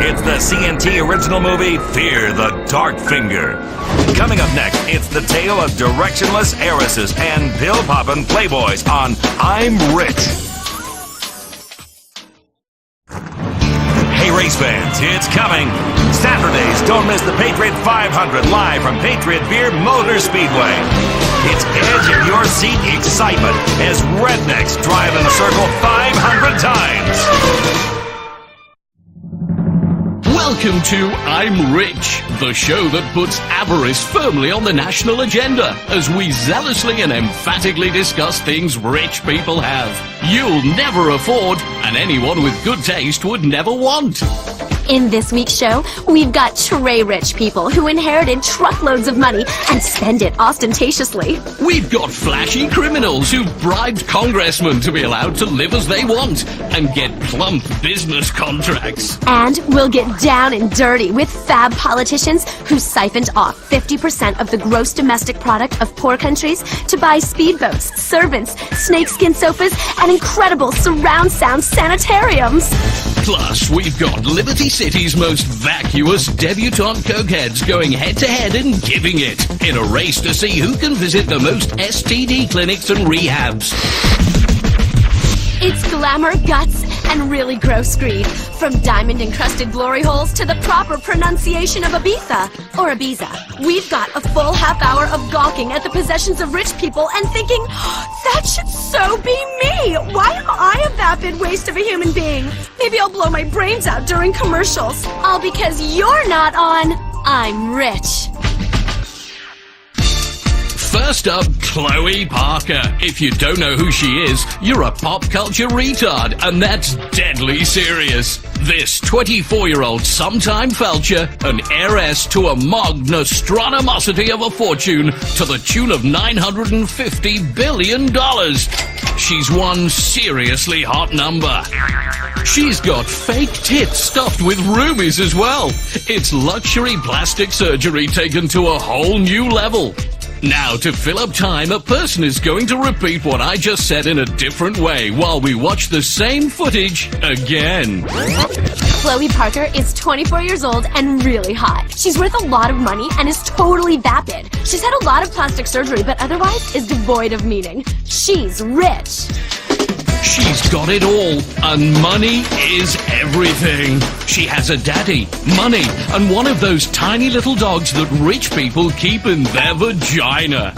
It's the CNT original movie, Fear the Dark Finger. Coming up next, it's the tale of directionless heiresses and pill-poppin' playboys on I'm Rich. Hey, race fans, it's coming. Saturdays, don't miss the Patriot 500 live from Patriot Beer Motor Speedway. It's edge in your seat excitement as rednecks drive in a circle 500 times. Welcome to I'm Rich, the show that puts avarice firmly on the national agenda as we zealously and emphatically discuss things rich people have. You'll never afford, and anyone with good taste would never want. In this week's show, we've got tray rich people who inherited truckloads of money and spend it ostentatiously. We've got flashy criminals who've bribed congressmen to be allowed to live as they want and get plump business contracts. And we'll get down and dirty with fab politicians who siphoned off 50% of the gross domestic product of poor countries to buy speedboats, servants, snakeskin sofas, and incredible surround sound sanitariums. Plus, we've got Liberty City's most vacuous debutante cokeheads going head-to-head and giving it in a race to see who can visit the most STD clinics and rehabs. It's glamour, guts, and really gross greed. From diamond-encrusted glory holes to the proper pronunciation of Ibiza, or Ibiza. We've got a full half hour of gawking at the possessions of rich people and thinking, that should so be me! Why am I a vapid waste of a human being? Maybe I'll blow my brains out during commercials. All because you're not on I'm Rich. First up, Chloe Parker. If you don't know who she is, you're a pop culture retard, and that's deadly serious. This 24-year-old sometime felcher, an heiress to a magnostronomosity of a fortune to the tune of $950 billion. She's one seriously hot number. She's got fake tits stuffed with rubies as well. It's luxury plastic surgery taken to a whole new level. Now, to fill up time, a person is going to repeat what I just said in a different way while we watch the same footage again. Chloe Parker is 24 years old and really hot. She's worth a lot of money and is totally vapid. She's had a lot of plastic surgery, but otherwise is devoid of meaning. She's rich. She's got it all, and money is everything. She has a daddy, money, and one of those tiny little dogs that rich people keep in their vagina.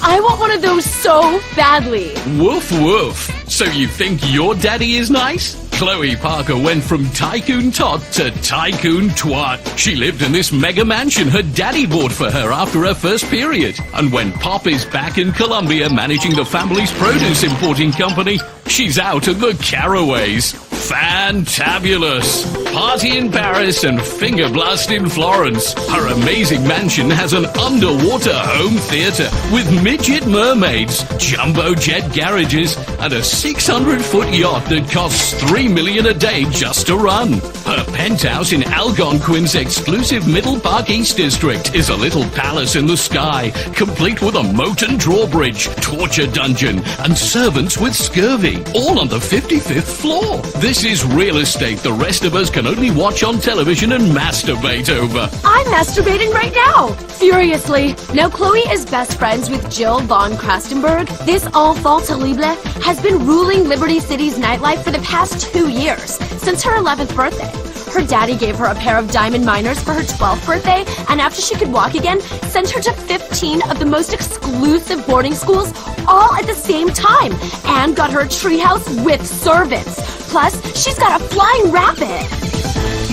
I want one of those so badly. Woof woof. So you think your daddy is nice? Chloe Parker went from tycoon tot to tycoon twat. She lived in this mega mansion her daddy bought for her after her first period. And when Pop is back in Colombia managing the family's produce importing company, she's out in the Caraways. Fantabulous. Party in Paris and finger blast in Florence. Her amazing mansion has an underwater home theater with midget mermaids, jumbo jet garages, and a 600-foot yacht that costs $3 million a day just to run. Her penthouse in Algonquin's exclusive Middle Park East District is a little palace in the sky, complete with a moat and drawbridge, torture dungeon, and servants with scurvy, all on the 55th floor. This is real estate the rest of us can only watch on television and masturbate over. I'm masturbating right now, furiously. Now, Chloe is best friends with Jill von Krastenberg. This enfant terrible has been ruling Liberty City's nightlife for the past 2 years, since her 11th birthday. Her daddy gave her a pair of diamond miners for her 12th birthday, and after she could walk again, sent her to 15 of the most exclusive boarding schools, all at the same time, and got her a treehouse with servants. Plus, she's got a flying rabbit.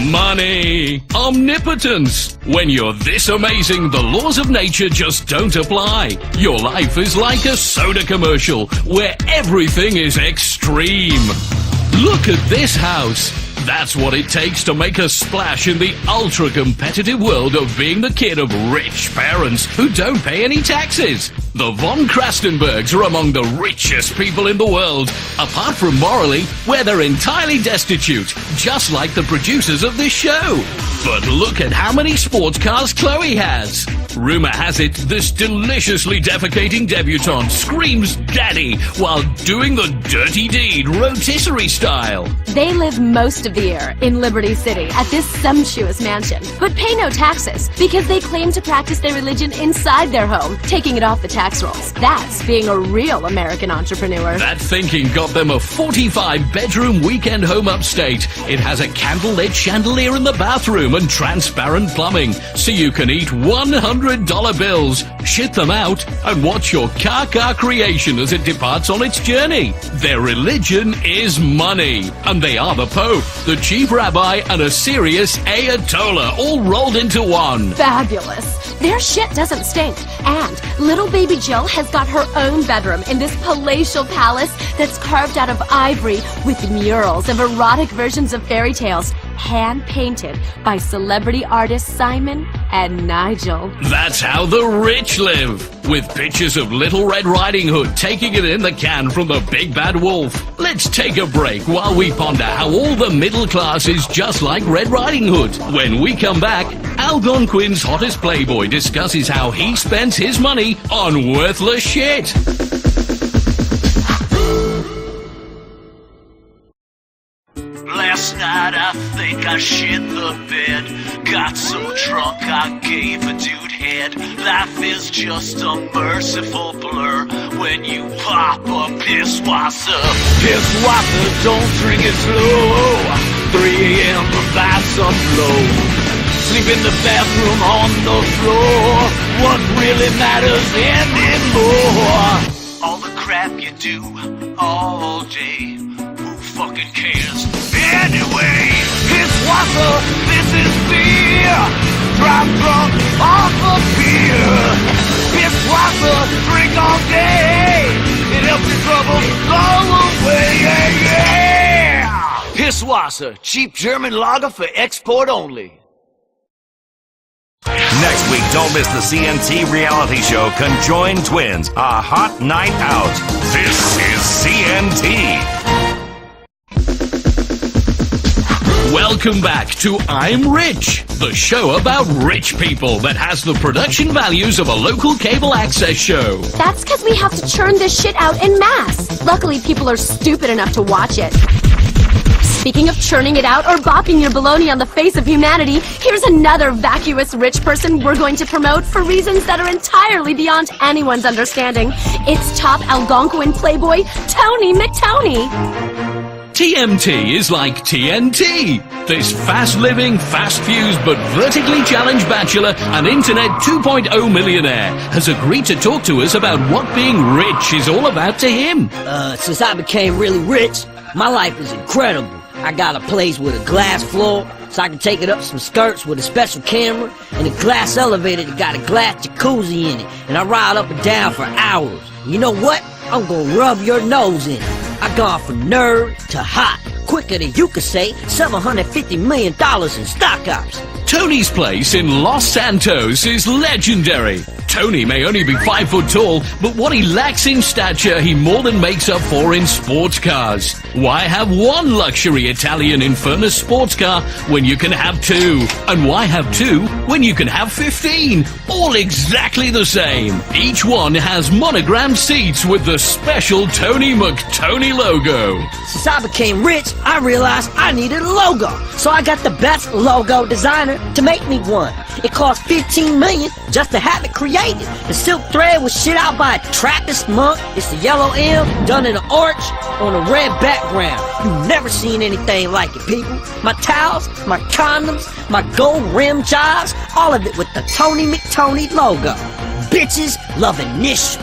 Money. Omnipotence. When you're this amazing, the laws of nature just don't apply. Your life is like a soda commercial, where everything is extreme. Look at this house. That's what it takes to make a splash in the ultra-competitive world of being the kid of rich parents who don't pay any taxes. The von Krastenbergs are among the richest people in the world. Apart from morally, where they're entirely destitute, just like the producers of this show. But look at how many sports cars Chloe has. Rumor has it this deliciously defecating debutante screams daddy while doing the dirty deed rotisserie style. They live most of the year in Liberty City at this sumptuous mansion, but pay no taxes because they claim to practice their religion inside their home, taking it off the tax rolls. That's being a real American entrepreneur. That thinking got them a 45-bedroom weekend home upstate. It has a candlelit chandelier in the bathroom and transparent plumbing, so you can eat $100 bills, shit them out, and watch your car creation as it departs on its journey. Their religion is money, and they are the Pope, the Chief Rabbi, and a serious Ayatollah, all rolled into one. Fabulous. Their shit doesn't stink. And little baby Jill has got her own bedroom in this palatial palace that's carved out of ivory with murals of erotic versions of fairy tales, hand-painted by celebrity artists Simon and Nigel. That's how the rich live, with pictures of Little Red Riding Hood taking it in the can from the Big Bad Wolf. Let's take a break while we ponder how all the middle class is just like Red Riding Hood. When we come back, Algonquin's hottest playboy discusses how he spends his money on worthless shit. Last night I think I shit the bed. Got so drunk I gave a dude head. Life is just a merciful blur when you pop a Pisswasser. Pisswasser, don't drink it slow. 3 a.m. provide some blow. Sleep in the bathroom on the floor. What really matters anymore? All the crap you do all day. Who fucking cares? Anyway, Pisswasser, this is beer. Drive drunk off of beer. Pisswasser, drink all day. It helps your troubles go away. Yeah, yeah. Pisswasser, cheap German lager for export only. Next week, don't miss the CNT reality show Conjoined Twins, a hot night out. This is CNT. Welcome back to I'm Rich, the show about rich people that has the production values of a local cable access show. That's because we have to churn this shit out en masse. Luckily, people are stupid enough to watch it. Speaking of churning it out or bopping your baloney on the face of humanity, here's another vacuous rich person we're going to promote for reasons that are entirely beyond anyone's understanding. It's top Algonquin playboy, Tony McTony. TMT is like TNT. This fast-living, fast-fused, but vertically challenged bachelor and Internet 2.0 millionaire has agreed to talk to us about what being rich is all about to him. Since I became really rich, my life is incredible. I got a place with a glass floor, so I can take it up some skirts with a special camera, and a glass elevator that got a glass jacuzzi in it, and I ride up and down for hours. You know what? I'm gonna rub your nose in it. I gone from nerd to hot, quicker than you could say $750 million in stock ops. Tony's place in Los Santos is legendary. Tony may only be 5 foot tall, but what he lacks in stature, he more than makes up for in sports cars. Why have one luxury Italian Infernus sports car when you can have 2? And why have 2 when you can have 15? All exactly the same. Each one has monogrammed seats with the special Tony McTony logo. Since I became rich, I realized I needed a logo. So I got the best logo designer to make me one. It cost $15 million just to have it created. The silk thread was shit out by a Trappist monk. It's the yellow M done in an arch on a red background. You've never seen anything like it, people. My towels, my condoms, my gold rim jobs, all of it with the Tony McTony logo. Bitches loving this.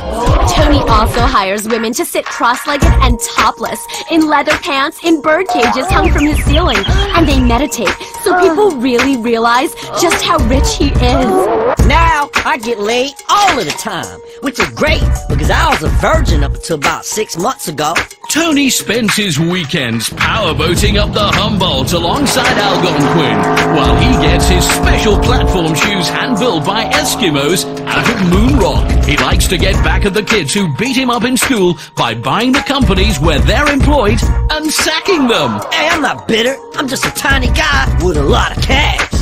Tony also hires women to sit cross-legged and topless in leather pants in bird cages hung from his ceiling, and they meditate so people really realize just how rich he is. Now, I get laid all of the time, which is great because I was a virgin up until about 6 months ago. Tony spends his weekends powerboating up the Humboldt alongside Algonquin, while he gets his special platform shoes hand-built by Eskimos out of Moon Rock. He likes to get back at the kids who beat him up in school by buying the companies where they're employed and sacking them. Hey, I'm not bitter. I'm just a tiny guy with a lot of cash.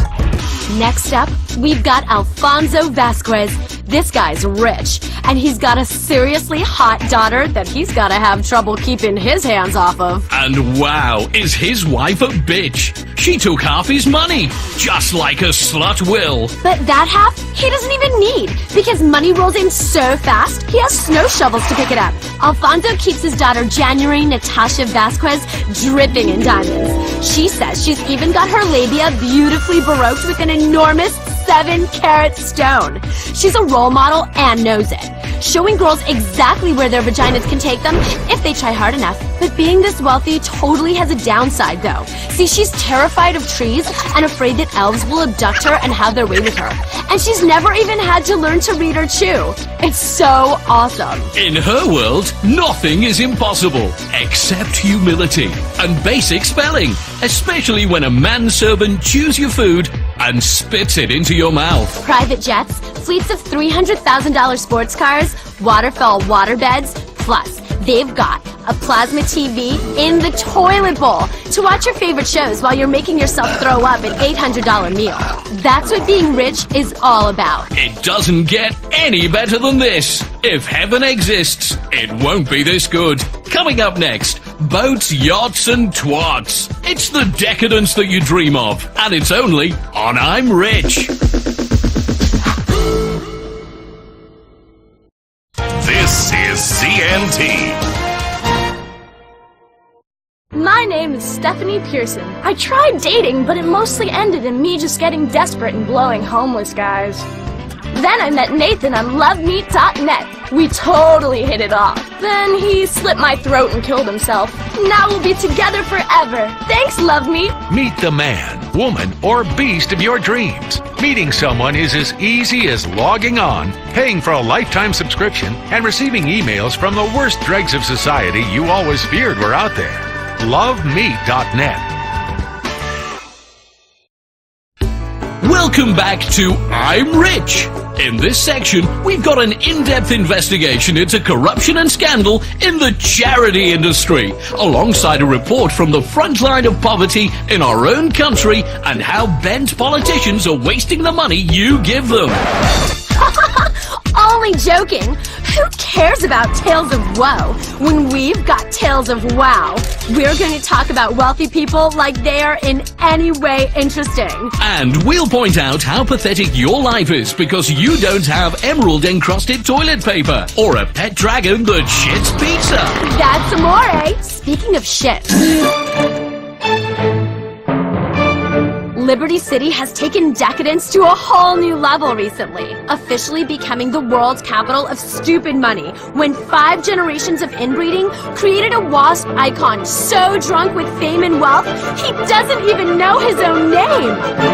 Next up, we've got Alfonso Vasquez. This guy's rich, and he's got a seriously hot daughter that he's gotta have trouble keeping his hands off of. And wow, is his wife a bitch? She took half his money, just like a slut will. But that half, he doesn't even need, because money rolls in so fast, he has snow shovels to pick it up. Alfonso keeps his daughter January Natasha Vasquez dripping in diamonds. She says she's even got her labia beautifully baroqued with an enormous 7-carat stone. She's a role model and knows it, showing girls exactly where their vaginas can take them if they try hard enough. But being this wealthy totally has a downside though. See, she's terrified of trees and afraid that elves will abduct her and have their way with her. And she's never even had to learn to read or chew. It's so awesome. In her world, nothing is impossible except humility and basic spelling, especially when a manservant chews your food and spits it into your mouth. Private jets, fleets of $300,000 sports cars, waterfall waterbeds, plus they've got a plasma TV in the toilet bowl to watch your favorite shows while you're making yourself throw up an $800 meal. That's what being rich is all about. It doesn't get any better than this. If heaven exists, it won't be this good. Coming up next, boats, yachts, and twats. It's the decadence that you dream of, and it's only on I'm Rich. This is CNT. My name is Stephanie Pearson. I tried dating, but it mostly ended in me just getting desperate and blowing homeless guys. Then I met Nathan on LoveMeet.net. We totally hit it off. Then he slit my throat and killed himself. Now we'll be together forever. Thanks, LoveMeet. Meet the man, woman, or beast of your dreams. Meeting someone is as easy as logging on, paying for a lifetime subscription, and receiving emails from the worst dregs of society you always feared were out there. LoveMeet.net. Welcome back to I'm Rich. In this section, we've got an in-depth investigation into corruption and scandal in the charity industry, alongside a report from the front line of poverty in our own country and how bent politicians are wasting the money you give them. Only joking. Who cares about tales of woe when we've got tales of wow? We're going to talk about wealthy people like they are in any way interesting. And we'll point out how pathetic your life is because you don't have emerald-encrusted toilet paper or a pet dragon that shits pizza. That's amore. Speaking of shit. Liberty City has taken decadence to a whole new level recently, officially becoming the world's capital of stupid money when 5 generations of inbreeding created a wasp icon so drunk with fame and wealth he doesn't even know his own name.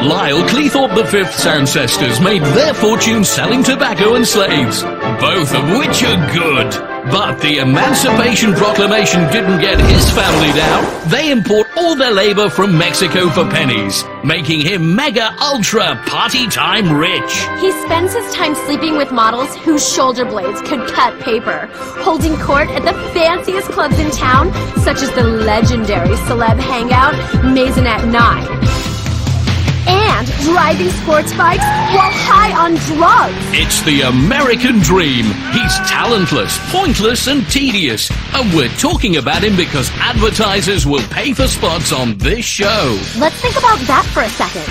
Lyle Cleethorpe V's ancestors made their fortune selling tobacco and slaves, both of which are good. But the Emancipation Proclamation didn't get his family down. They import all their labor from Mexico for pennies, making him mega ultra party time rich. He spends his time sleeping with models whose shoulder blades could cut paper, holding court at the fanciest clubs in town, such as the legendary celeb hangout Maisonette 9. And driving sports bikes while high on drugs. It's the American dream. He's talentless, pointless, and tedious. And we're talking about him because advertisers will pay for spots on this show. Let's think about that for a second.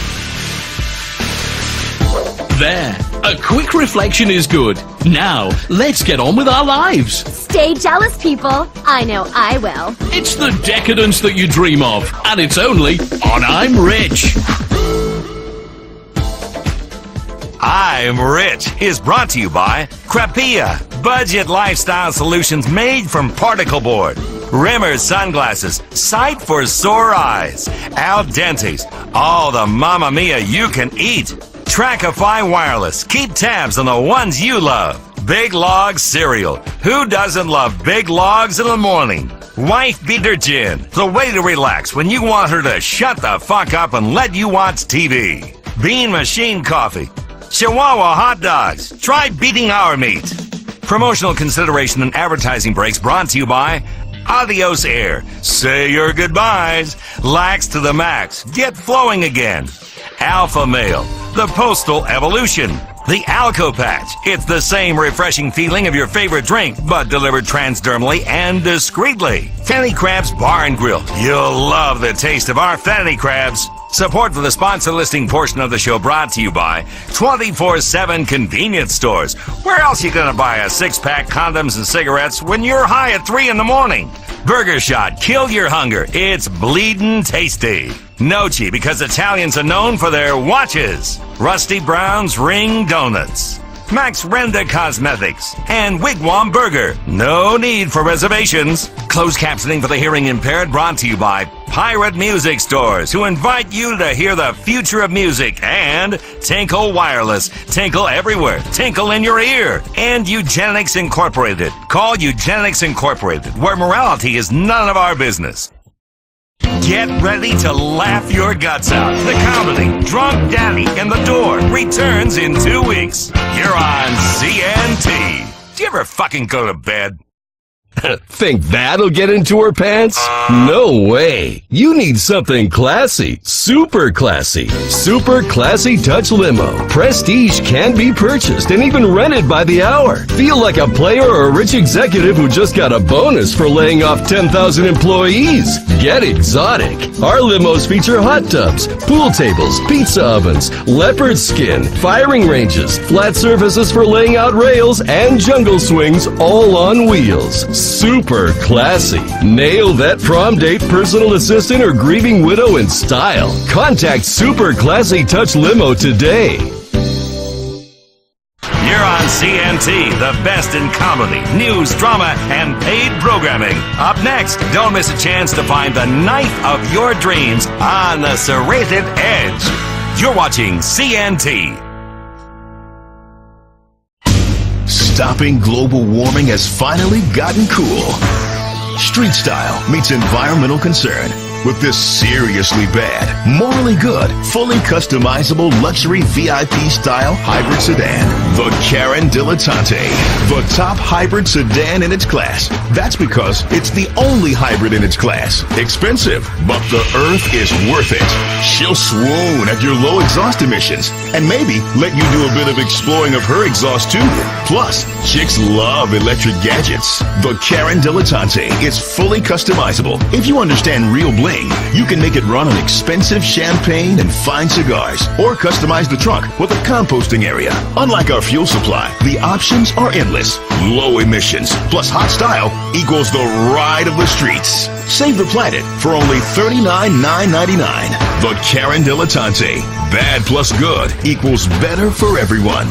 There. A quick reflection is good. Now, let's get on with our lives. Stay jealous, people. I know I will. It's the decadence that you dream of. And it's only on I'm Rich. I'm Rich is brought to you by Crapia, budget lifestyle solutions made from particle board. Rimmer's sunglasses, sight for sore eyes. Al Dente's, all the Mamma Mia you can eat. Trackify Wireless. Keep tabs on the ones you love. Big Log Cereal. Who doesn't love Big Logs in the morning? Wife Beater Gin. The way to relax when you want her to shut the fuck up and let you watch TV. Bean Machine Coffee. Chihuahua Hot Dogs. Try beating our meat. Promotional consideration and advertising breaks brought to you by Adios Air. Say your goodbyes. Lax to the max. Get flowing again. Alpha Male. The Postal Evolution. The Alco Patch. It's the same refreshing feeling of your favorite drink, but delivered transdermally and discreetly. Fanny Crabs Bar and Grill. You'll love the taste of our Fanny Crabs. Support for the sponsor listing portion of the show brought to you by 24/7 Convenience Stores. Where else you gonna buy a six-pack condoms and cigarettes when you're high at 3 in the morning? Burger Shot. Kill your hunger. It's bleedin' tasty. Noci, because Italians are known for their watches. Rusty Brown's Ring Donuts. Max Renda Cosmetics. And Wigwam Burger. No need for reservations. Closed captioning for the hearing impaired brought to you by Pirate Music Stores, who invite you to hear the future of music, and Tinkle Wireless. Tinkle everywhere. Tinkle in your ear. And Eugenics Incorporated. Call Eugenics Incorporated, where morality is none of our business. Get ready to laugh your guts out. The comedy Drunk Daddy in the Door returns in 2 weeks. You're on CNT. Do you ever fucking go to bed? Think that'll get into her pants? No way. You need something classy. Super classy. Super Classy Touch Limo. Prestige can be purchased and even rented by the hour. Feel like a player or a rich executive who just got a bonus for laying off 10,000 employees. Get exotic. Our limos feature hot tubs, pool tables, pizza ovens, leopard skin, firing ranges, flat surfaces for laying out rails, and jungle swings, all on wheels. Super classy. Nail that prom date, personal assistant, or grieving widow in style. Contact Super Classy Touch Limo today. You're on CNT, the best in comedy, news, drama, and paid programming. Up next, don't miss a chance to find the knife of your dreams on the serrated edge. You're watching CNT. Stopping global warming has finally gotten cool. Street style meets environmental concern with this seriously bad, morally good, fully customizable luxury VIP style hybrid sedan. The Karin Dilettante, the top hybrid sedan in its class. That's because it's the only hybrid in its class. Expensive, but the Earth is worth it. She'll swoon at your low exhaust emissions and maybe let you do a bit of exploring of her exhaust too. Plus, chicks love electric gadgets. The Karin Dilettante is fully customizable. If you understand real bling, you can make it run on expensive champagne and fine cigars, or customize the trunk with a composting area. Unlike our fuel supply, the options are endless. Low emissions plus hot style equals the ride of the streets. Save the planet for only $39,999. The Karin Dilettante. Bad plus good equals better for everyone.